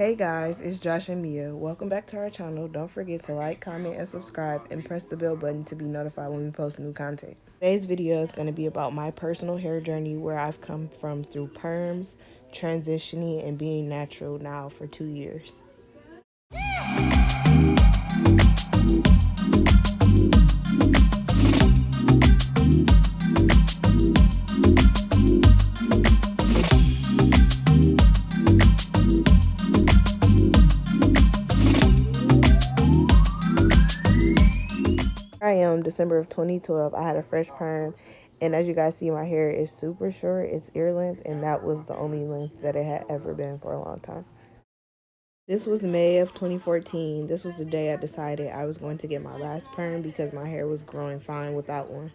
Hey guys, it's Josh and Mia. Welcome back to our channel. Don't forget to like, comment, and subscribe, and press the bell button to be notified when we post new content. Today's video is going to be about my personal hair journey, where I've come from through perms, transitioning, and being natural now for 2 years. I am December of 2012. I had a fresh perm, and as you guys see, my hair is super short. It's ear length, and that was the only length that it had ever been for a long time. This was May of 2014. This was the day I decided I was going to get my last perm because my hair was growing fine without one.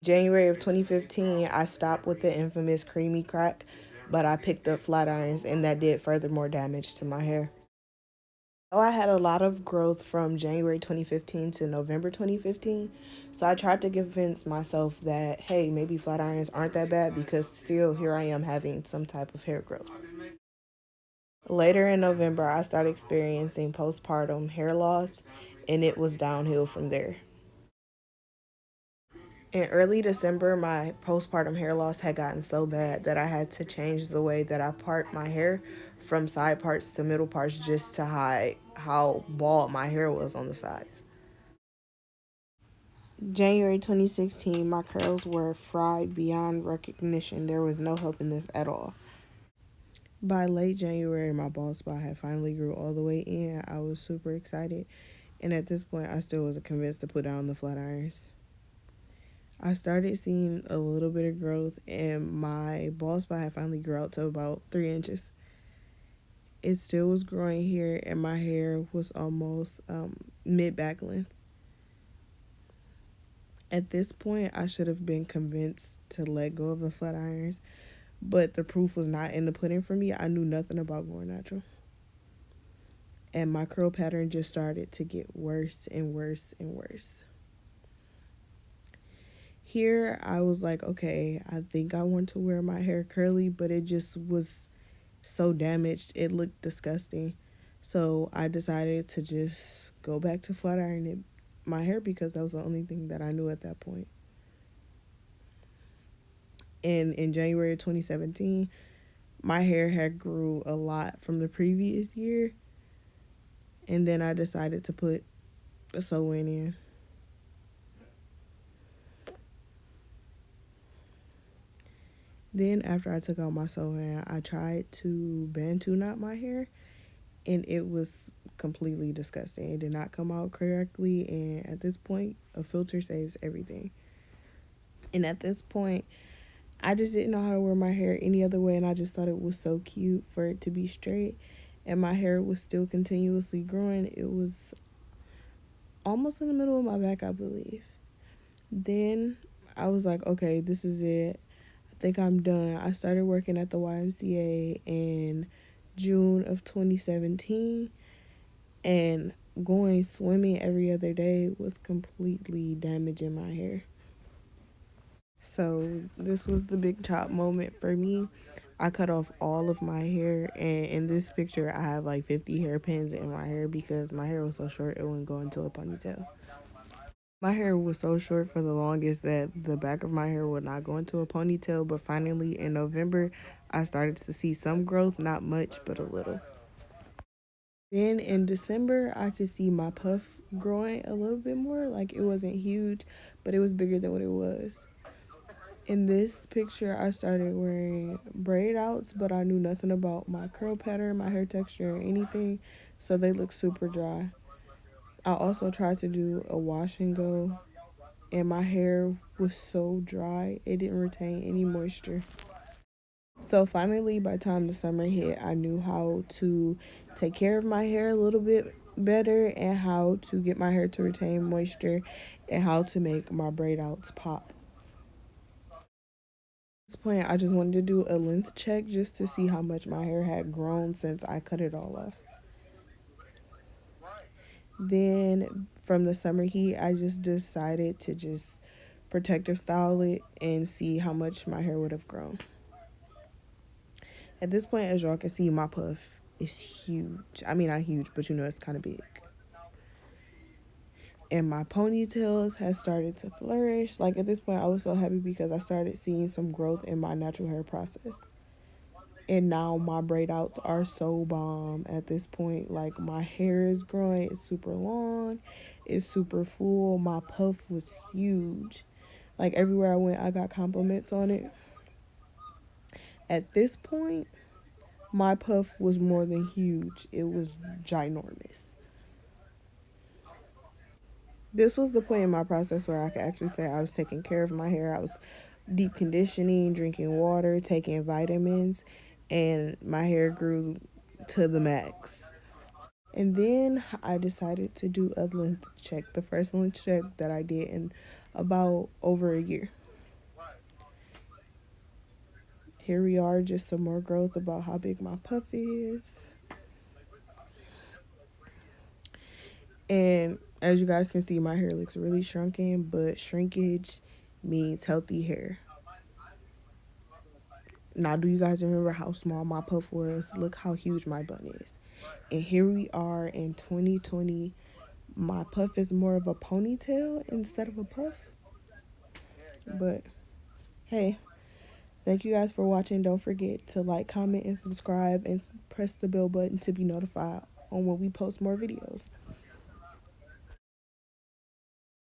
January of 2015, I stopped with the infamous creamy crack, but I picked up flat irons and that did further more damage to my hair. So I had a lot of growth from January 2015 to November 2015. So I tried to convince myself that, hey, maybe flat irons aren't that bad because still here I am having some type of hair growth. Later in November, I started experiencing postpartum hair loss, and it was downhill from there. In early December, my postpartum hair loss had gotten so bad that I had to change the way that I part my hair from side parts to middle parts just to hide how bald my hair was on the sides. January 2016, my curls were fried beyond recognition. There was no helping this at all. By late January, my bald spot had finally grew all the way in. I was super excited, and at this point, I still wasn't convinced to put down the flat irons. I started seeing a little bit of growth, and my bald spot had finally grew out to about 3 inches. It still was growing here, and my hair was almost mid back length. At this point, I should have been convinced to let go of the flat irons, but the proof was not in the pudding for me. I knew nothing about going natural. And my curl pattern just started to get worse and worse and worse. Here, I was like, okay, I think I want to wear my hair curly, but it just was so damaged. It looked disgusting. So I decided to just go back to flat ironing my hair because that was the only thing that I knew at that point. And in January of 2017, my hair had grew a lot from the previous year. And then I decided to put a sew-in in. Then after I took out my sew-in, I tried to Bantu knot my hair, and it was completely disgusting. It did not come out correctly, and at this point, a filter saves everything. And at this point, I just didn't know how to wear my hair any other way, and I just thought it was so cute for it to be straight, and my hair was still continuously growing. It was almost in the middle of my back, I believe. Then I was like, okay, this is it. I think I'm done. I started working at the YMCA in June of 2017, and going swimming every other day was completely damaging my hair. So this was the big chop moment for me. I cut off all of my hair, and in this picture I have like 50 hairpins in my hair because my hair was so short it wouldn't go into a ponytail. My hair was so short for the longest that the back of my hair would not go into a ponytail, but finally in November I started to see some growth, not much but a little. Then in December I could see my puff growing a little bit more. Like, it wasn't huge, but it was bigger than what it was. In this picture, I started wearing braid outs, but I knew nothing about my curl pattern, my hair texture, or anything, so they look super dry. I also tried to do a wash and go, and my hair was so dry, it didn't retain any moisture. So finally, by the time the summer hit, I knew how to take care of my hair a little bit better and how to get my hair to retain moisture and how to make my braid outs pop. This point, I just wanted to do a length check just to see how much my hair had grown since I cut it all off. Then from the summer heat, I just decided to just protective style it and see how much my hair would have grown. At this point, as y'all can see, my puff is huge. I mean, not huge, but you know, it's kind of big. And my ponytails has started to flourish. Like at this point, I was so happy because I started seeing some growth in my natural hair process. And now my braid outs are so bomb at this point. Like my hair is growing, it's super long, it's super full. My puff was huge. Like everywhere I went, I got compliments on it. At this point, my puff was more than huge. It was ginormous. This was the point in my process where I could actually say I was taking care of my hair. I was deep conditioning, drinking water, taking vitamins, and my hair grew to the max. And then I decided to do a length check, the first length check that I did in about over a year. Here we are, just some more growth about how big my puff is. And as you guys can see, my hair looks really shrunken, but shrinkage means healthy hair. Now, do you guys remember how small my puff was? Look how huge my bun is. And here we are in 2020. My puff is more of a ponytail instead of a puff. But hey, thank you guys for watching. Don't forget to like, comment, and subscribe, and press the bell button to be notified on when we post more videos.